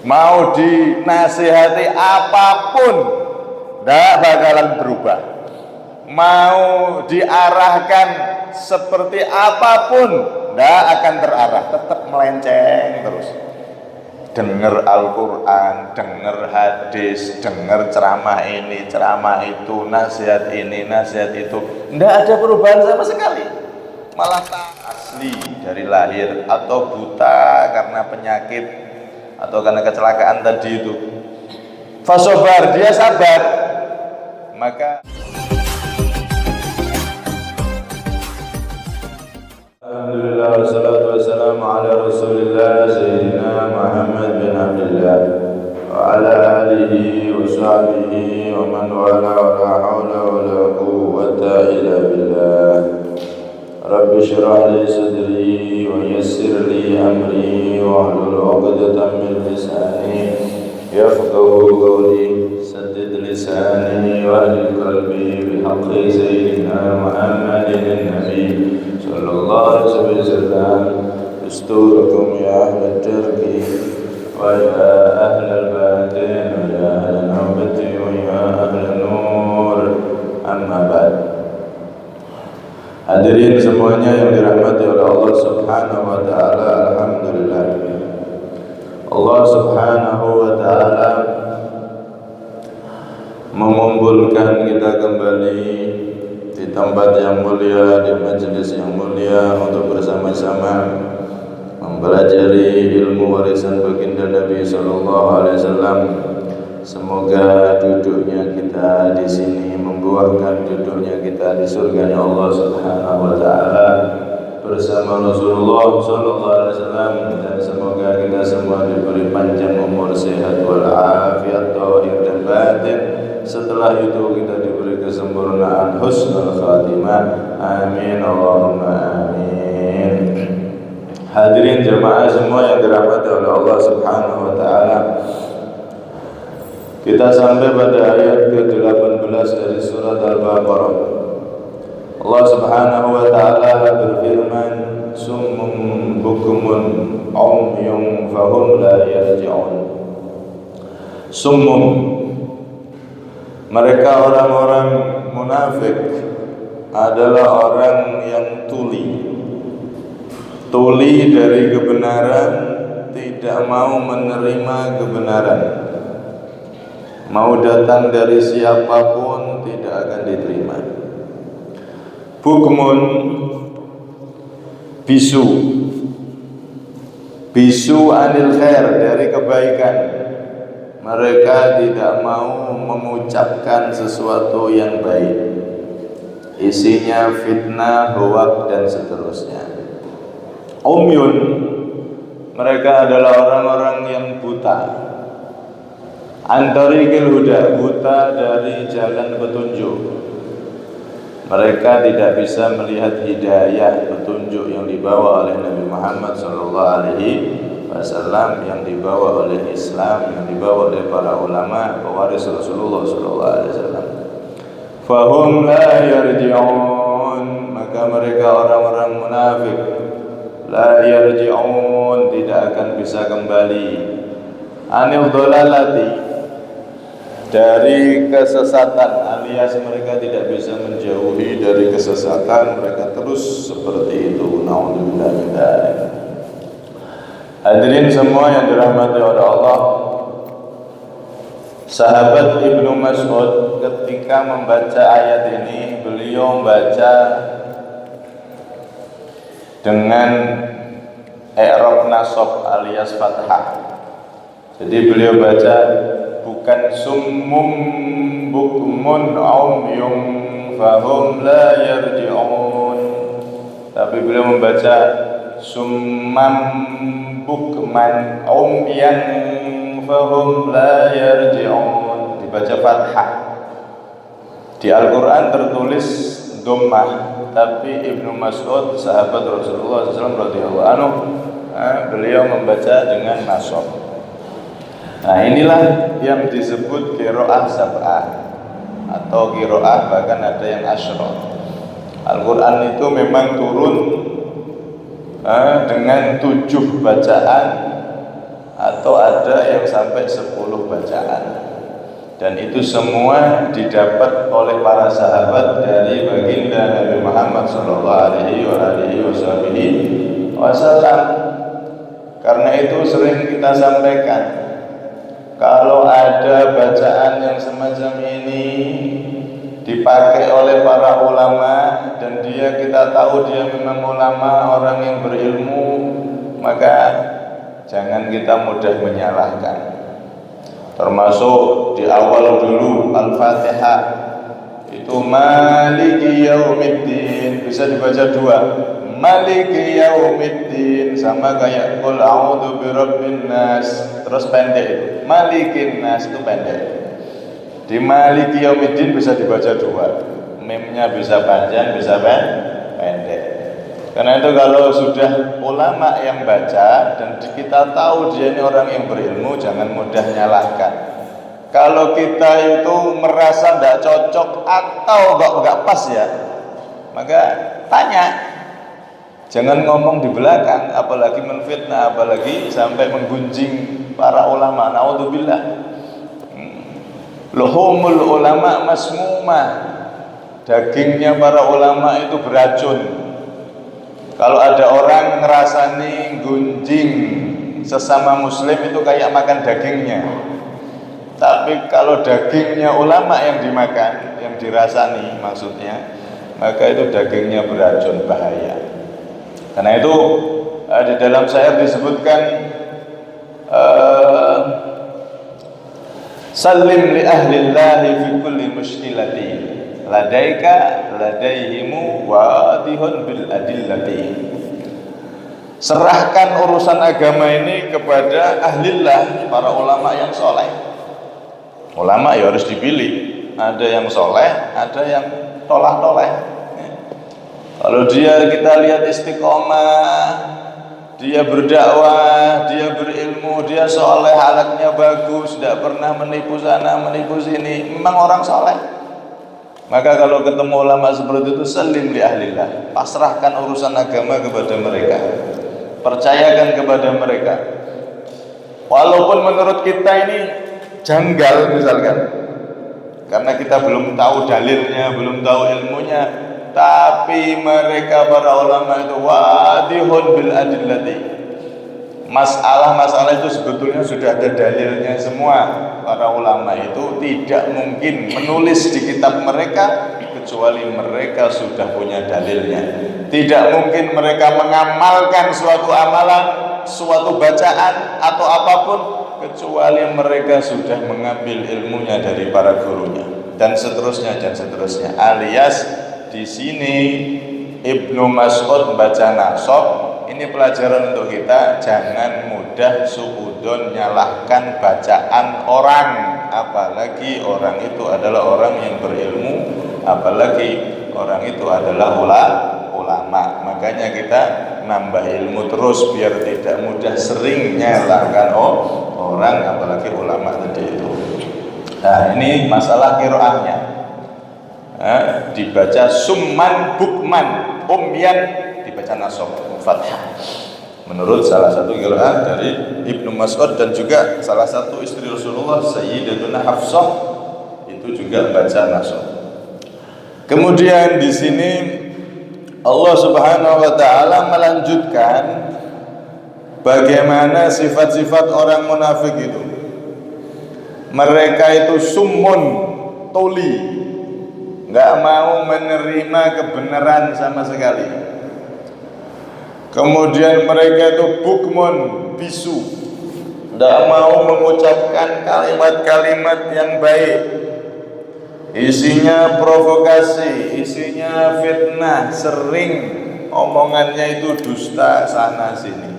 mau dinasihati apapun tidak bakalan berubah, mau diarahkan seperti apapun tidak akan terarah, tetap melenceng terus. Dengar Al-Quran, dengar hadis, dengar ceramah ini, ceramah itu, nasihat ini, nasihat itu, tidak ada perubahan sama sekali. Malah asli dari lahir atau buta karena penyakit atau karena kecelakaan tadi itu, fasobar, dia sabar, maka alhamdulillah wassalatu wassalamu ala rasulillah sayyidina Muhammad bin Abdullah wa ala alihi wa sahbihi wa man wala wa la hawla wa la quwwata illa billah. Rabbi shrah li sadri wa yassir li amri wa hlul 'uqdatam min lisani yafqahu qawli, saddid lisani wa hdil qalbi bi haqqi sayyidina Muhammadin nabi sallallahu alaihi wasallam. Usturakum ya ahla tarki wa ya ahla al-batin wa ya ahla al-nawbati wa ya ahla nur, amma ba'd. Hadirin semuanya yang dirahmati oleh Allah Subhanahu wa taala, alhamdulillah Allah Subhanahu wa taala mengumpulkan kita kembali di tempat yang mulia, di majelis yang mulia untuk bersama-sama mempelajari ilmu warisan baginda Nabi sallallahu alaihi wasallam. Semoga duduknya kita di sini membuahkan duduknya kita di surganya Allah Subhanahu wa taala bersama Rasulullah sallallahu alaihi wasallam, dan semoga kita semua diberi panjang umur, sehat wal afiat zahir dan batin. Setelah itu kita diberi kesempurnaan husnul khatimah. Amin Allahumma amin. Hadirin jemaah semua yang dirahmati oleh Allah Subhanahu wa taala, kita sampai pada ayat ke-18 dari surat Al-Baqarah. Allah Subhanahu wa taala berfirman, summun bukmun umyun fahum la yarji'un. Summun, mereka orang-orang munafik adalah orang yang tuli dari kebenaran, tidak mau menerima kebenaran. Mau datang dari siapapun tidak akan diterima. Bukmun, bisu anil khair, dari kebaikan. Mereka tidak mau mengucapkan sesuatu yang baik, isinya fitnah, hoak dan seterusnya. Umyun, mereka adalah orang-orang yang buta. Antarikil huda, buta dari jalan petunjuk. Mereka tidak bisa melihat hidayah, petunjuk yang dibawa oleh Nabi Muhammad sallallahu alaihi wasallam, yang dibawa oleh Islam, yang dibawa oleh para ulama pewaris Rasulullah sallallahu alaihi wasallam. Fahum la yarji'un, maka mereka orang-orang munafik la yarji'un, tidak akan bisa kembali anil dhalalati, dari kesesatan, alias mereka tidak bisa menjauhi dari kesesatan, mereka terus seperti itu. Naudzubillah min dzalik. Hadirin semua yang dirahmati oleh Allah, sahabat Ibnu Mas'ud ketika membaca ayat ini, beliau membaca dengan i'rab nasab alias fathah. Jadi beliau baca bukan summum bukmun umyun fahum la yarji'un, tapi beliau membaca summam bukman umyan fahum la yarji'un, dibaca fathah. Di Al-Quran tertulis dhammah, tapi Ibnu Mas'ud sahabat Rasulullah SAW radhiyallahu anhu, beliau membaca dengan nasab. Nah, inilah yang disebut qiraah sab'ah atau qiraah bahkan ada yang asyra. Al-Quran itu memang turun dengan 7 bacaan atau ada yang sampai 10 bacaan. Dan itu semua didapat oleh para sahabat dari baginda Nabi Muhammad SAW. Karena itu sering kita sampaikan, kalau ada bacaan yang semacam ini dipakai oleh para ulama dan kita tahu dia memang ulama, orang yang berilmu, maka jangan kita mudah menyalahkan. Termasuk di awal dulu Al-Fatihah itu Maliki Yaumiddin, bisa dibaca dua, Maliki Yaumiddin, sama kayak Qul a'udzu birabbin nas, terus pendek. Malikin nas itu pendek. Di Maliki Yaumiddin bisa dibaca dua, mimnya bisa panjang, bisa pendek. Karena itu kalau sudah ulama yang baca dan kita tahu dia ini orang yang berilmu, jangan mudah nyalahkan. Kalau kita itu merasa tidak cocok atau enggak pas ya, maka tanya. Jangan ngomong di belakang, apalagi menfitnah, apalagi sampai menggunjing para ulama. Naudzubillah. Luhumul ulama masmumah. Dagingnya para ulama itu beracun. Kalau ada orang ngerasani gunjing sesama muslim itu kayak makan dagingnya. Tapi kalau dagingnya ulama yang dimakan, yang dirasani maksudnya, maka itu dagingnya beracun, bahaya. Karena itu di dalam syair disebutkan Salim li ahlillahi fi kulli mushkilati ladaika ladaihimu wadihun bil adillati. Serahkan urusan agama ini kepada ahlillah, para ulama yang soleh. Ulama ya harus dipilih, ada yang soleh, ada yang tolah-toleh. Kalau kita lihat istiqomah, dia berdakwah, dia berilmu, dia soleh, halaknya bagus, tidak pernah menipu sana, menipu sini, memang orang soleh. Maka kalau ketemu ulama seperti itu, salim li ahlillah, pasrahkan urusan agama kepada mereka, percayakan kepada mereka. Walaupun menurut kita ini janggal misalkan, karena kita belum tahu dalilnya, belum tahu ilmunya, tapi mereka para ulama itu wadihun bil adillati. Masalah-masalah itu sebetulnya sudah ada dalilnya semua. Para ulama itu tidak mungkin menulis di kitab mereka kecuali mereka sudah punya dalilnya. Tidak mungkin mereka mengamalkan suatu amalan, suatu bacaan atau apapun kecuali mereka sudah mengambil ilmunya dari para gurunya, dan seterusnya dan seterusnya. Alias di sini Ibnu Mas'ud baca nasab, ini pelajaran untuk kita, jangan mudah suudon nyalahkan bacaan orang, apalagi orang itu adalah orang yang berilmu, apalagi orang itu adalah ulama. Makanya kita nambah ilmu terus biar tidak mudah sering nyalahkan orang, apalagi ulama tadi itu. Nah, ini masalah qiraahnya. Dibaca summan bukman, umyan dibaca nasab fathah. Menurut salah satu qiraah dari Ibnu Mas'ud dan juga salah satu istri Rasulullah Sayyidatuna Hafsah itu juga baca nasab. Kemudian di sini Allah Subhanahu wa taala melanjutkan bagaimana sifat-sifat orang munafik itu. Mereka itu summun tuli, nggak mau menerima kebenaran sama sekali. Kemudian mereka itu bukmun, bisu, nggak mau mengucapkan kalimat-kalimat yang baik. Isinya provokasi, isinya fitnah, sering omongannya itu dusta sana sini.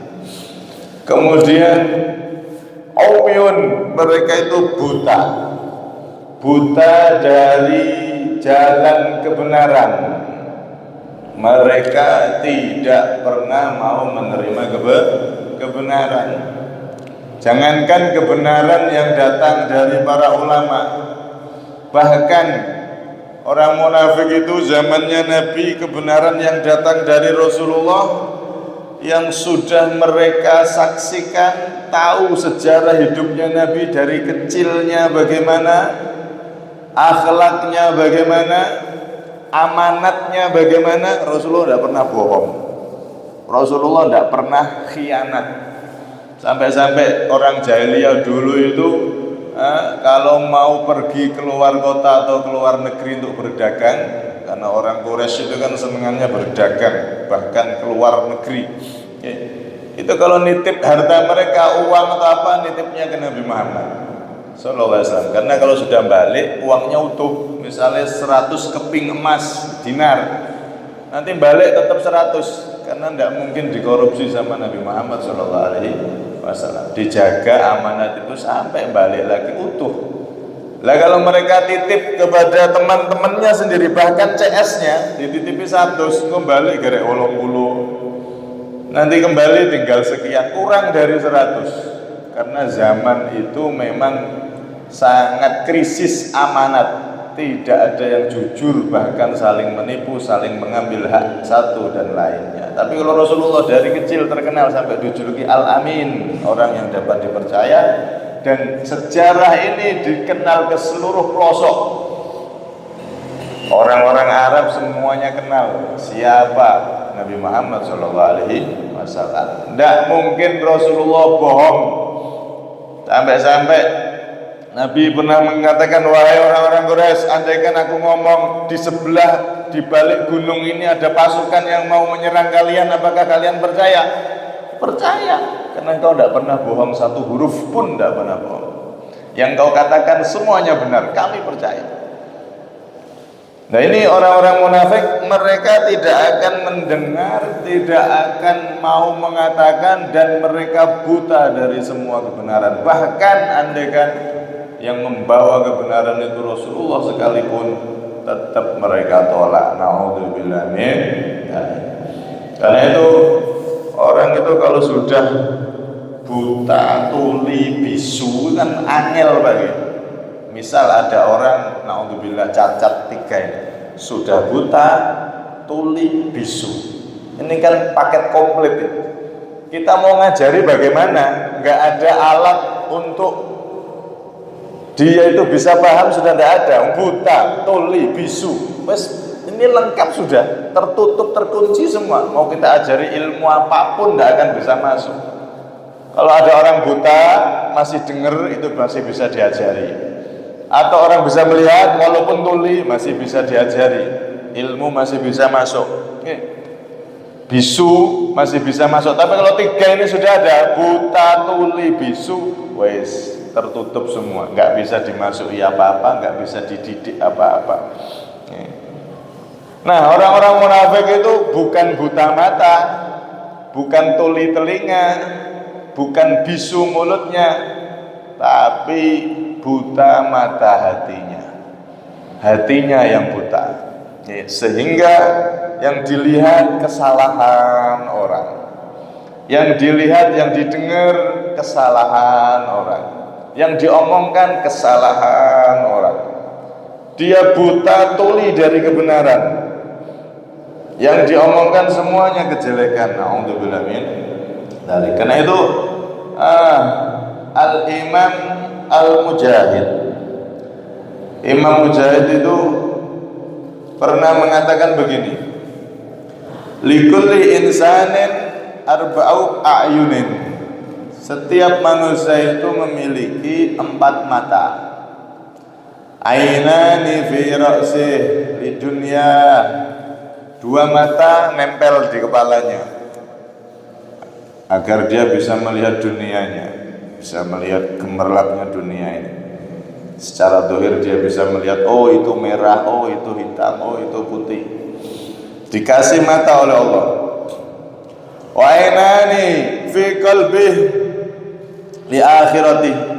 Kemudian umyun, mereka itu buta dari jalan kebenaran. Mereka tidak pernah mau menerima kebenaran. Jangankan kebenaran yang datang dari para ulama, bahkan orang munafik itu zamannya Nabi, kebenaran yang datang dari Rasulullah yang sudah mereka saksikan, tahu sejarah hidupnya Nabi dari kecilnya bagaimana, akhlaknya bagaimana, amanatnya bagaimana. Rasulullah tidak pernah bohong, Rasulullah tidak pernah khianat. Sampai-sampai orang jahiliyah dulu itu kalau mau pergi keluar kota atau keluar negeri untuk berdagang, karena orang Quraisy itu kan senengannya berdagang, bahkan keluar negeri. Itu kalau nitip harta mereka, uang atau apa, nitipnya ke Nabi Muhammad sallallahu alaihi wasallam. Karena kalau sudah balik uangnya utuh, misalnya 100 keping emas dinar, nanti balik tetap 100, karena tidak mungkin dikorupsi sama Nabi Muhammad sallallahu alaihi wasallam. Dijaga amanat itu sampai balik lagi utuh. Lah kalau mereka titip kepada teman-temannya sendiri, bahkan CS-nya dititipi 100, kembali gara 80, nanti kembali tinggal sekian, kurang dari 100. Karena zaman itu memang sangat krisis amanat, tidak ada yang jujur, bahkan saling menipu, saling mengambil hak satu dan lainnya. Tapi kalau Rasulullah dari kecil terkenal sampai dijuluki Al-Amin, orang yang dapat dipercaya, dan sejarah ini dikenal ke seluruh pelosok. Orang-orang Arab semuanya kenal siapa Nabi Muhammad SAW. Tidak mungkin Rasulullah bohong. Sampai-sampai Nabi pernah mengatakan, wahai orang-orang Quraisy, andaikan aku ngomong di sebelah, di balik gunung ini ada pasukan yang mau menyerang kalian, apakah kalian percaya? Percaya, karena engkau tidak pernah bohong, satu huruf pun tidak pernah bohong. Yang kau katakan semuanya benar, kami percaya. Nah ini orang-orang munafik, mereka tidak akan mendengar, tidak akan mau mengatakan, dan mereka buta dari semua kebenaran. Bahkan andaikan yang membawa kebenaran itu Rasulullah sekalipun, tetap mereka tolak. Naudzubillah min dzalik. Karena itu orang itu kalau sudah buta, tuli, bisu kan angel bagi. Misal ada orang naudzubillah cacat 3 ini, sudah buta, tuli, bisu. Ini kan paket komplit itu. Kita mau ngajari bagaimana, nggak ada alat untuk dia itu bisa paham, sudah tidak ada. Buta, tuli, bisu, wes ini lengkap sudah, tertutup, terkunci semua. Mau kita ajari ilmu apapun tidak akan bisa masuk. Kalau ada orang buta masih dengar, itu masih bisa diajari. Atau orang bisa melihat walaupun tuli masih bisa diajari, ilmu masih bisa masuk. Bisu masih bisa masuk. Tapi kalau 3 ini sudah ada, buta, tuli, bisu, wes tertutup semua, nggak bisa dimasuki apa-apa, nggak bisa dididik apa-apa. Nah orang-orang munafik itu bukan buta mata, bukan tuli telinga, bukan bisu mulutnya, tapi buta mata hatinya. Hatinya yang buta, sehingga yang dilihat kesalahan orang, yang dilihat, yang didengar kesalahan orang, yang diomongkan kesalahan orang. Dia buta, tuli dari kebenaran, yang diomongkan semuanya kejelekan. Naudzubillah min dzalik. Karena itu Al-Imam Al-Mujahid, Imam Mujahid itu pernah mengatakan begini, likulli insanin arba'u a'yunin. Setiap manusia itu memiliki 4 mata. Ainani fi ra'sih di dunia, 2 mata nempel di kepalanya agar dia bisa melihat dunianya, bisa melihat gemerlapnya dunia ini. Secara zahir dia bisa melihat, oh itu merah, oh itu hitam, oh itu putih. Dikasih mata oleh Allah. Wa ainani fi qalbih li akhirati.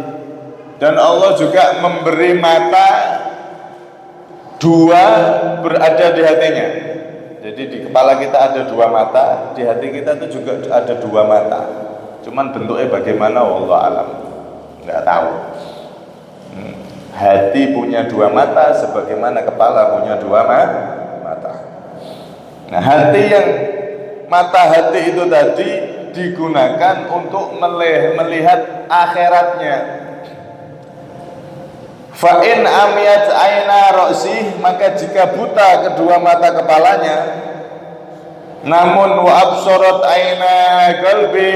Dan Allah juga memberi mata 2 berada di hatinya. Jadi di kepala kita ada 2 mata, di hati kita itu juga ada 2 mata. Cuman bentuknya bagaimana wallahu alam, nggak tahu. Hati punya 2 mata sebagaimana kepala punya 2 mata. Nah hati yang mata hati itu tadi digunakan untuk melihat akhiratnya. Fa in amiyat aina ra'si, maka jika buta kedua mata kepalanya, namun wa absarat aina qalbi,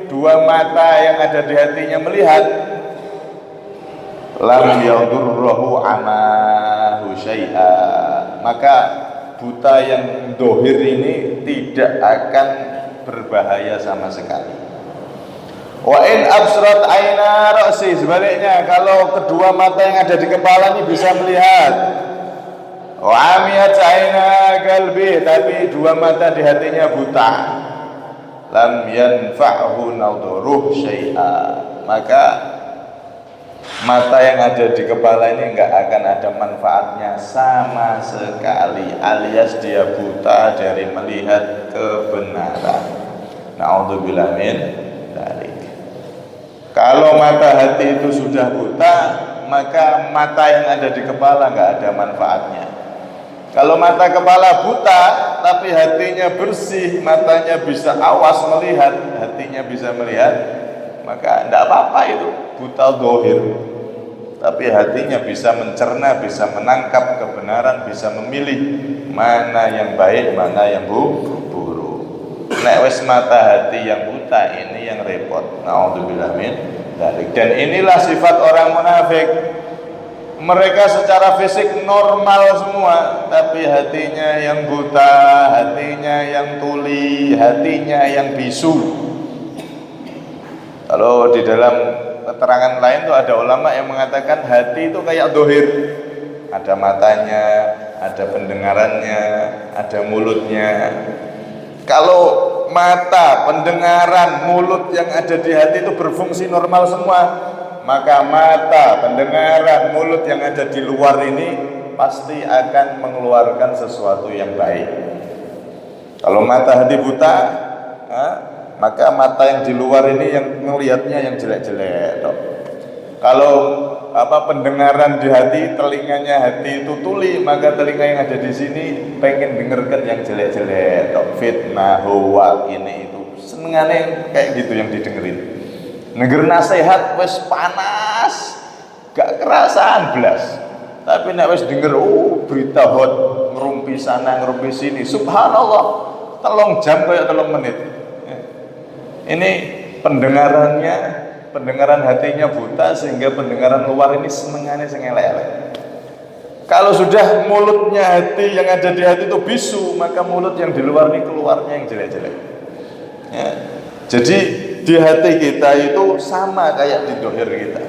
dua mata yang ada di hatinya melihat, lam yadurruhu amahu syai'a, maka buta yang dohir ini tidak akan berbahaya sama sekali. Wa in absarat aina ra'si, sebaliknya kalau kedua mata yang ada di kepala ini bisa melihat, wa amiyat aina qalbi, tapi dua mata di hatinya buta, lam yanfa'hu nadhuruh syai'a, maka mata yang ada di kepala ini enggak akan ada manfaatnya sama sekali, alias dia buta dari melihat kebenaran. Na'udzubillah min dzalik. Kalau mata hati itu sudah buta, maka mata yang ada di kepala enggak ada manfaatnya. Kalau mata kepala buta tapi hatinya bersih, matanya bisa awas melihat, hatinya bisa melihat, maka tidak apa-apa, itu buta dohir, tapi hatinya bisa mencerna, bisa menangkap kebenaran, bisa memilih mana yang baik, mana yang buruk. Nek wis mata hati yang buta, ini yang repot. Na'udzubillah min dzalik. Dan inilah sifat orang munafik. Mereka secara fisik normal semua, tapi hatinya yang buta, hatinya yang tuli, hatinya yang bisu. Kalau di dalam keterangan lain tuh ada ulama yang mengatakan hati itu kayak dohir, ada matanya, ada pendengarannya, ada mulutnya. Kalau mata, pendengaran, mulut yang ada di hati itu berfungsi normal semua, maka mata, pendengaran, mulut yang ada di luar ini pasti akan mengeluarkan sesuatu yang baik. Kalau mata hati buta, maka mata yang di luar ini yang melihatnya yang jelek-jelek. Kalau pendengaran di hati, telinganya hati itu tuli, maka telinga yang ada di sini pengen dengarkan yang jelek-jelek, fitnah, hoak, ini itu, senengane kayak gitu yang didengerin. Negeri nasihat wes panas, gak kerasaan belas. Tapi nek wes denger berita hot, ngerumpi sana ngerumpi sini, subhanallah, 3 jam kayak 3 menit. Ini pendengaran hatinya buta, sehingga pendengaran luar ini senengane sing elek-elek. Kalau sudah mulutnya hati yang ada di hati itu bisu, maka mulut yang di luar ini keluarnya yang jelek-jelek. Ya. Jadi di hati kita itu sama kayak di dohir kita.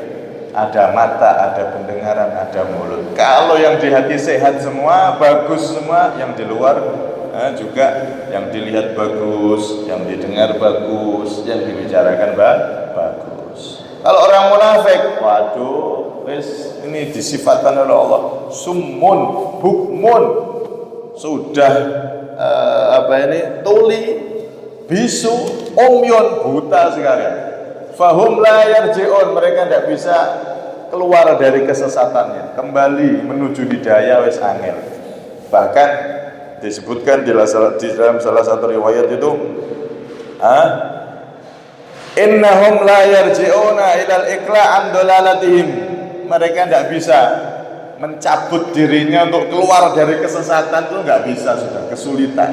Ada mata, ada pendengaran, ada mulut. Kalau yang di hati sehat semua, bagus semua, yang di luar juga yang dilihat bagus, yang didengar bagus, yang dibicarakan bagus. Kalau orang munafik, waduh, ini disifatkan oleh Allah summun, bukmun, sudah tuli, bisu, umyun, buta sekalian. Fahum la yarji'un, mereka tidak bisa keluar dari kesesatannya, kembali menuju hidayah wis angel. Bahkan disebutkan di dalam salah satu riwayat itu, innahum la yarji'una ilal iqla' an dalalatihim, mereka tidak bisa mencabut dirinya untuk keluar dari kesesatan, itu nggak bisa, sudah kesulitan.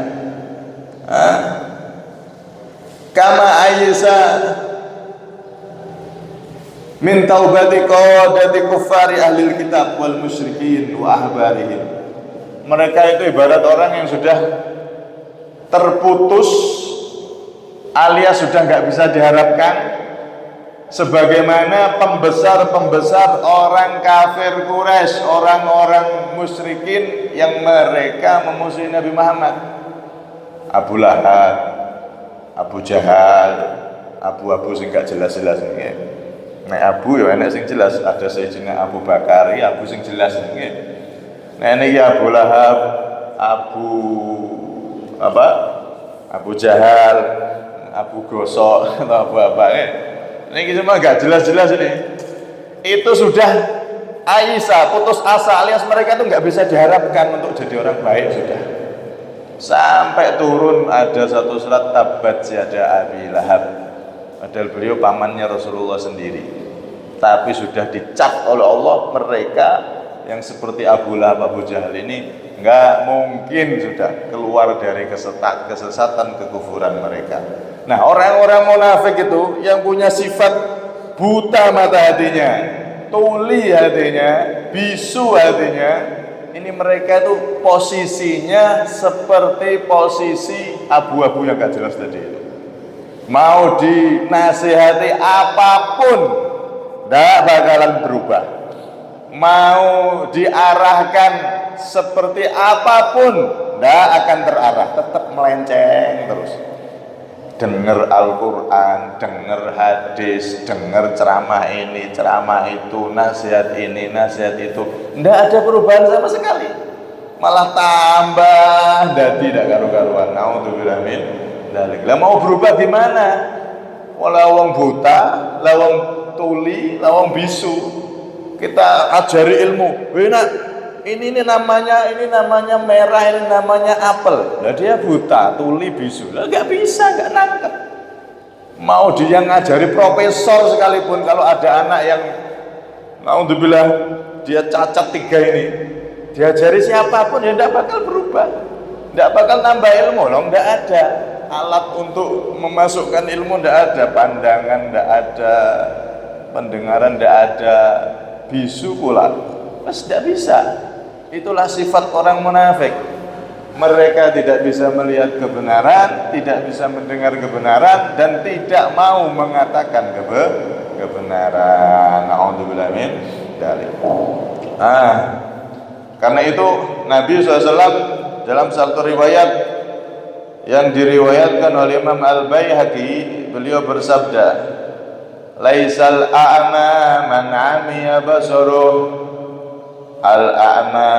Kama Aisha min taubati qadati kuffari ahlil kitab wal musyrikin wa ahbarihim. Mereka itu ibarat orang yang sudah terputus, alias sudah nggak bisa diharapkan, sebagaimana pembesar-pembesar orang kafir Quraisy, orang-orang musyrikin yang mereka memusuhi Nabi Muhammad. Abu Lahab, Abu Jahal, abu-abu sing gak jelas-jelas nggih. Nek abu ya enak sing jelas, ada Sayyidina Abu Bakar, abu sing jelas nggih. Nek niki Abu Lahab, Abu Jahal, Abu Gosok atau Abu apa niki semua gak jelas-jelas ini. Itu sudah Aisyah putus asa, alias mereka itu nggak bisa diharapkan untuk jadi orang baik sudah. Sampai turun ada satu surat tabat yada Abi Lahab. Padahal beliau pamannya Rasulullah sendiri. Tapi sudah dicap oleh Allah, mereka yang seperti Abu Lahab, Abu Jahal ini nggak mungkin sudah keluar dari kesesatan kekufuran mereka. Nah, orang-orang munafik itu yang punya sifat buta mata hatinya, tuli hatinya, bisu hatinya, ini mereka itu posisinya seperti posisi abu-abu yang gak jelas tadi itu. Mau dinasihati apapun gak bakalan berubah. Mau diarahkan seperti apapun gak akan terarah, tetap melenceng terus. Dengar Al-Quran, dengar hadis, dengar ceramah ini, ceramah itu, nasihat ini, nasihat itu, tidak ada perubahan sama sekali, malah tambah dadi tidak karu-karuan. Naudzubillah min dzalik. Lah mau berubah gimana? Walau wong buta, lawang tuli, lawang bisu, kita ajari ilmu. Ini namanya merah, ini namanya apel. Lah dia buta, tuli, bisu. Lah nggak bisa, nggak nangkep. Mau dia ngajari profesor sekalipun, kalau ada anak yang naudzubillah dia cacat 3 ini, diajari siapapun ya nggak bakal berubah, nggak bakal nambah ilmu loh, nggak ada alat untuk memasukkan ilmu, nggak ada pandangan, nggak ada pendengaran, nggak ada bisu pula, mas nggak bisa. Itulah sifat orang munafik. Mereka tidak bisa melihat kebenaran, tidak bisa mendengar kebenaran, dan tidak mau mengatakan kebenaran. Na'udzubillah min dzalik. Karena itu Nabi SAW dalam satu riwayat yang diriwayatkan oleh Imam Al-Baihaqi, beliau bersabda, "Laisal a'ma man 'amiya basaruh, al-a'ma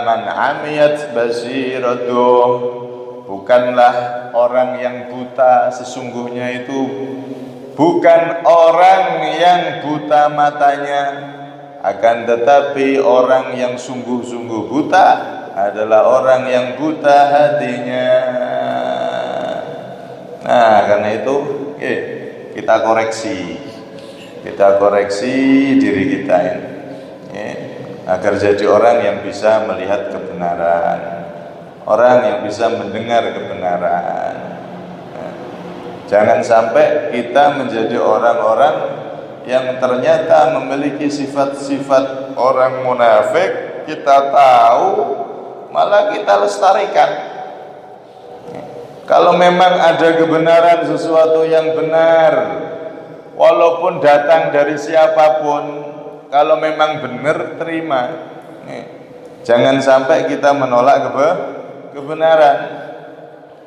man 'amiyat basiratuh." Bukanlah orang yang buta sesungguhnya itu bukan orang yang buta matanya, akan tetapi orang yang sungguh-sungguh buta adalah orang yang buta hatinya. Nah, karena itu kita koreksi diri kita ini, agar jadi orang yang bisa melihat kebenaran, orang yang bisa mendengar kebenaran. Jangan sampai kita menjadi orang-orang yang ternyata memiliki sifat-sifat orang munafik, kita tahu malah kita lestarikan. Kalau memang ada kebenaran, sesuatu yang benar, walaupun datang dari siapapun, kalau memang benar terima. Jangan sampai kita menolak kebenaran.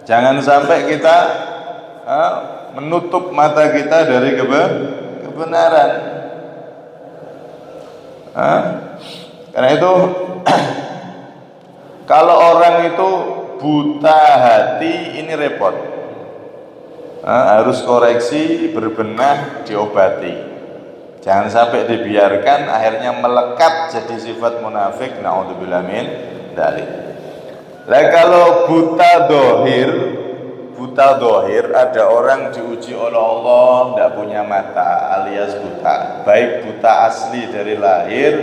Jangan sampai kita menutup mata kita dari kebenaran. Karena itu kalau orang itu buta hati, ini repot. Harus koreksi, berbenah, diobati. Jangan sampai dibiarkan akhirnya melekat jadi sifat munafik. Naudzubillah min dzalik. Lah kalau buta dohir, ada orang diuji oleh Allah tidak punya mata alias buta, baik buta asli dari lahir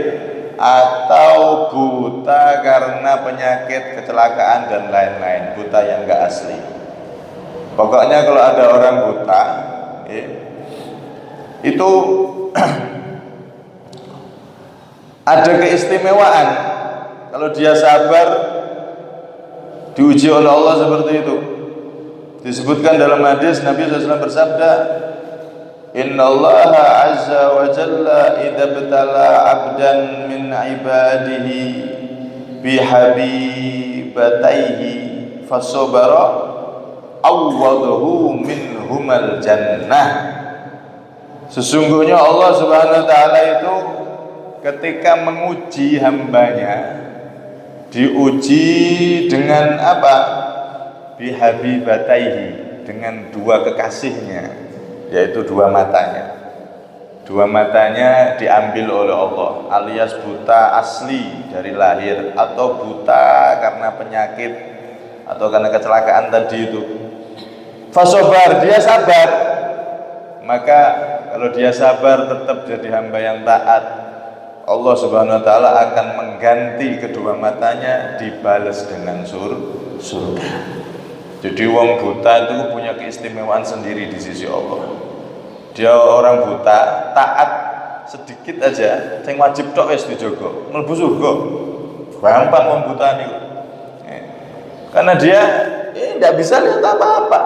atau buta karena penyakit, kecelakaan dan lain-lain, buta yang enggak asli. Pokoknya kalau ada orang buta itu ada keistimewaan. Kalau dia sabar, diuji oleh Allah seperti itu. Disebutkan dalam hadis Nabi SAW bersabda, Innallaha azza wa jalla idza btala 'abdan min 'ibadihi bihabibataihi fasabara awwadahu minhumal jannah. Sesungguhnya Allah Subhanahu wa taala itu ketika menguji hambanya, diuji dengan apa? Bihabibataihi, dengan 2 kekasihnya, yaitu 2 matanya. 2 matanya diambil oleh Allah, alias buta asli dari lahir atau buta karena penyakit atau karena kecelakaan tadi itu. Fasobar, dia sabar. Maka kalau dia sabar tetap jadi hamba yang taat, Allah Subhanahu wa taala akan mengganti kedua matanya dibalas dengan surga. Jadi wong buta itu punya keistimewaan sendiri di sisi Allah. Dia orang buta taat sedikit aja, sing wajib tok wis dijogo, mlebu surga. Gampang wong buta niku. Karena dia tidak bisa lihat apa-apa.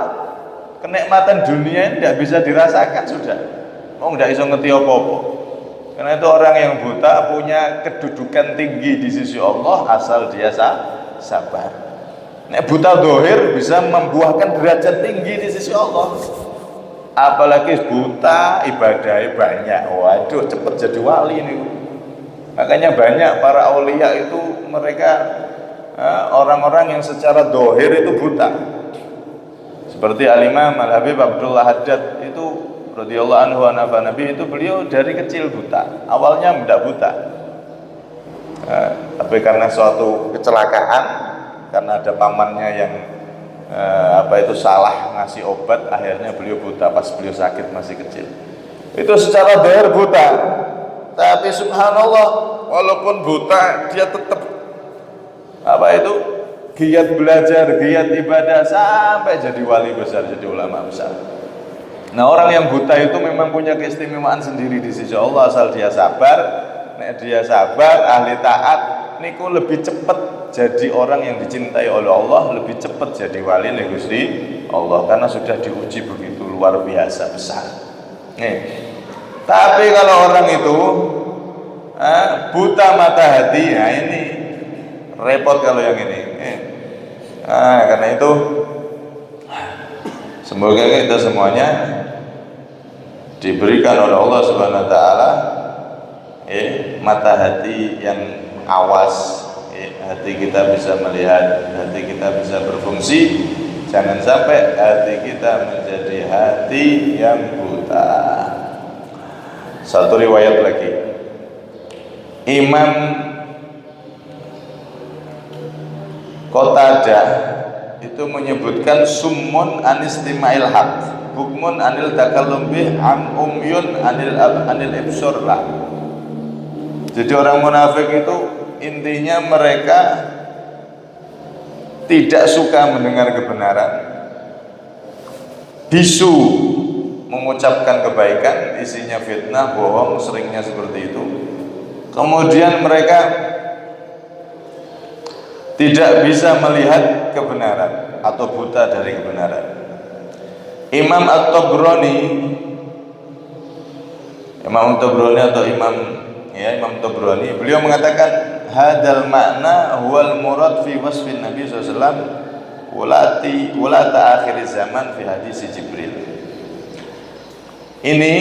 Kenikmatan dunia tidak bisa dirasakan sudah. Wong tidak bisa ngerti apa-apa. Karena itu orang yang buta punya kedudukan tinggi di sisi Allah asal dia sabar. Nek buta dohir bisa membuahkan derajat tinggi di sisi Allah. Apalagi buta ibadahnya banyak. Waduh, cepet jadi wali nih. Makanya banyak para aulia itu mereka orang-orang yang secara dohir itu buta. Seperti Al-Imam Al-Habib Abdullah Haddad itu radhiyallahu anhu nabi itu beliau dari kecil buta. Awalnya tidak buta. Tapi karena suatu kecelakaan, karena ada pamannya yang salah ngasih obat, akhirnya beliau buta pas beliau sakit masih kecil. Itu secara dohir buta. Tapi subhanallah, walaupun buta dia tetap giat belajar, giat ibadah sampai jadi wali besar, jadi ulama besar. Nah, orang yang buta itu memang punya keistimewaan sendiri di sisi Allah asal dia sabar. Nek dia sabar, ahli taat, niku lebih cepat jadi orang yang dicintai oleh Allah, lebih cepat jadi wali nih Gusti Allah karena sudah diuji begitu luar biasa besar. Tapi kalau orang itu buta mata hati, nah ini repot kalau yang ini. Karena itu semoga kita semuanya diberikan oleh Allah Subhanahu wa taala mata hati yang awas, hati kita bisa melihat, hati kita bisa berfungsi. Jangan sampai hati kita menjadi hati yang buta. Satu riwayat lagi, Imam Qatadah itu menyebutkan summun anistima'il haq, bukmun anil takallum bih, umyun anil ibsur lah. Jadi orang munafik itu intinya mereka tidak suka mendengar kebenaran, bisu mengucapkan kebaikan, isinya fitnah, bohong, seringnya seperti itu. Kemudian mereka tidak bisa melihat kebenaran atau buta dari kebenaran. Imam At-Tabrani atau Imam Tabrani, beliau mengatakan hadal makna huwal murad fi wasfin Nabi SAW wulata akhir zaman fi hadis Jibril. Ini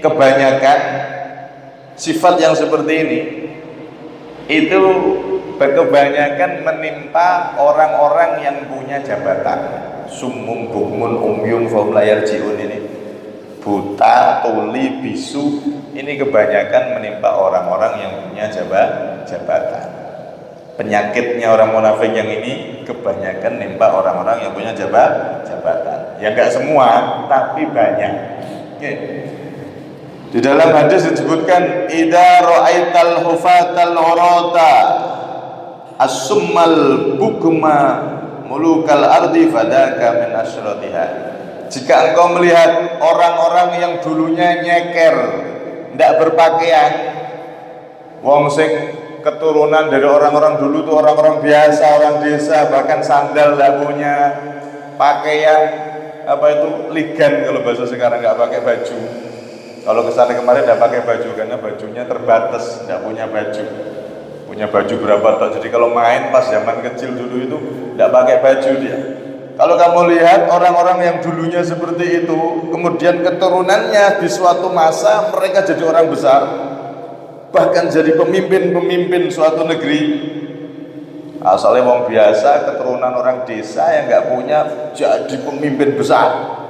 kebanyakan sifat yang seperti ini itu kebanyakan menimpa orang-orang yang punya jabatan. Summum bukmun umyum fahum la yarji'un, ini buta, tuli, bisu, ini kebanyakan menimpa orang-orang yang punya jabatan. Penyakitnya orang munafik yang ini kebanyakan menimpa orang-orang yang punya jabatan. Ya enggak semua, tapi banyak. Di dalam hadis disebutkan idza ra'aital hufatal urata as-summal bukma mulukal ardi fadaka min asyratiha. Jika engkau melihat orang-orang yang dulunya nyeker, tidak berpakaian, wong sing keturunan dari orang-orang dulu itu orang-orang biasa, orang desa, bahkan sandal tidak punya, pakaian ligan kalau bahasa sekarang, nggak pakai baju. Kalau kesana kemarin tidak pakai baju karena bajunya terbatas, tidak punya baju. Punya baju berapa tak? Jadi kalau main pas zaman kecil dulu itu tidak pakai baju dia. Kalau kamu lihat orang-orang yang dulunya seperti itu, kemudian keturunannya di suatu masa mereka jadi orang besar, bahkan jadi pemimpin suatu negeri. Asalnya wong biasa, keturunan orang desa yang nggak punya jadi pemimpin besar.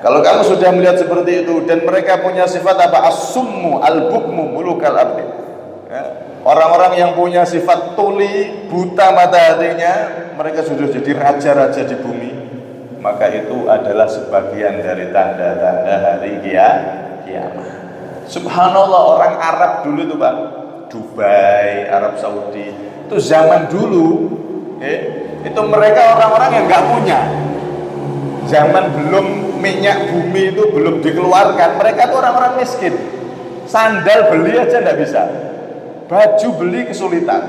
Kalau kamu sudah melihat seperti itu dan mereka punya sifat apa? As-summu al-bukmu mulukal ardi. Ya. Orang-orang yang punya sifat tuli, buta mata hatinya, mereka sudah jadi raja-raja di bumi. Maka itu adalah sebagian dari tanda-tanda hari kiamat. Subhanallah, orang Arab dulu itu Pak, Dubai, Arab Saudi, itu zaman dulu, itu mereka orang-orang yang nggak punya. Zaman belum minyak bumi itu belum dikeluarkan, mereka itu orang-orang miskin. Sandal beli aja nggak bisa, baju beli kesulitan.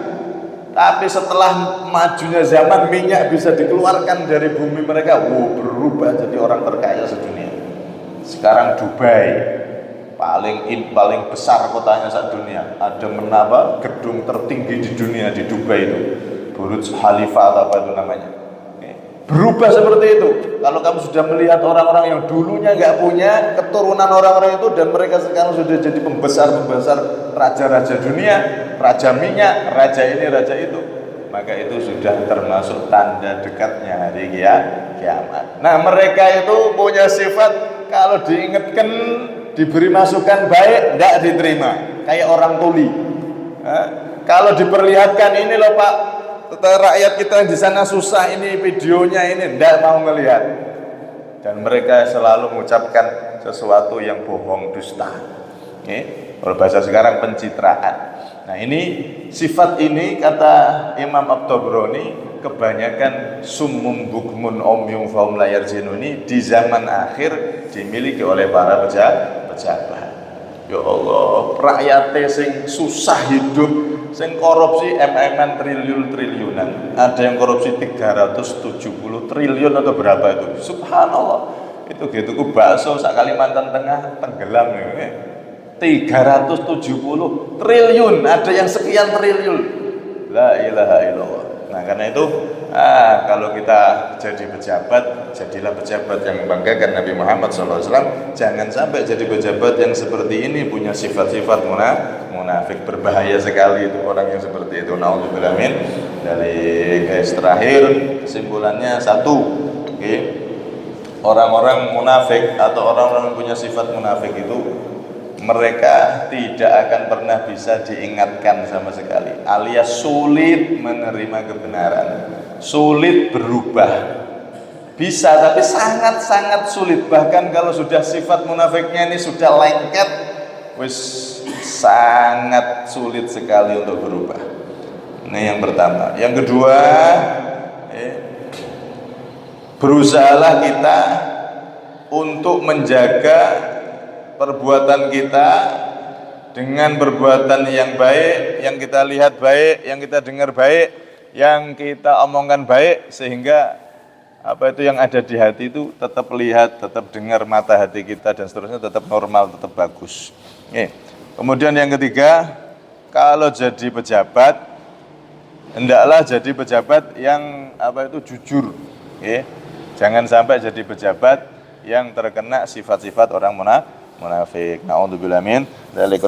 Tapi setelah majunya zaman, minyak bisa dikeluarkan dari bumi mereka, berubah jadi orang terkaya sedunia. Sekarang Dubai paling besar kotanya saat dunia. Ada menara gedung tertinggi di dunia di Dubai itu, Burj Khalifa atau apa itu namanya. Berubah seperti itu. Kalau kamu sudah melihat orang-orang yang dulunya nggak punya, keturunan orang-orang itu, dan mereka sekarang sudah jadi pembesar-pembesar, raja-raja dunia, raja minyak, raja ini, raja itu, maka itu sudah termasuk tanda dekatnya hari kiamat. Nah, mereka itu punya sifat kalau diingatkan, diberi masukan baik, tidak diterima, kayak orang tuli. Kalau diperlihatkan, ini loh Pak, rakyat kita di sana susah, ini videonya ini, tidak mau melihat. Dan mereka selalu mengucapkan sesuatu yang bohong, dusta. Kalau bahasa sekarang pencitraan. Nah, ini sifat ini kata Imam At-Tabrani kebanyakan summum bukmun omyum faum layar zinuni di zaman akhir dimiliki oleh para pejabat. Ya Allah, rakyatnya sing susah hidup, sing korupsi triliunan. Ada yang korupsi 370 triliun atau berapa itu. Subhanallah. Itu gitu ku bakso sak Kalimantan Tengah tenggelam ya. 370 triliun, ada yang sekian triliun. La ilaha illallah. Nah, karena itu kalau kita jadi pejabat, jadilah pejabat yang membanggakan Nabi Muhammad SAW. Jangan sampai jadi pejabat yang seperti ini, punya sifat-sifat munafik. Berbahaya sekali itu orang yang seperti itu. Nauzubillah min. Dari guys terakhir, kesimpulannya satu, orang-orang munafik atau orang-orang yang punya sifat munafik itu, mereka tidak akan pernah bisa diingatkan sama sekali, alias sulit menerima kebenaran, sulit berubah. Bisa, tapi sangat-sangat sulit. Bahkan kalau sudah sifat munafiknya ini sudah lengket, sangat sulit sekali untuk berubah. Ini yang pertama. Yang kedua, berusahalah kita untuk menjaga perbuatan kita dengan perbuatan yang baik, yang kita lihat baik, yang kita dengar baik, yang kita omongkan baik, sehingga apa itu yang ada di hati itu tetap lihat, tetap dengar, mata hati kita dan seterusnya tetap normal, tetap bagus. Kemudian yang ketiga, kalau jadi pejabat, hendaklah jadi pejabat yang apa itu jujur. Jangan sampai jadi pejabat yang terkena sifat-sifat orang munafik. Na'udzubillah min dzalik.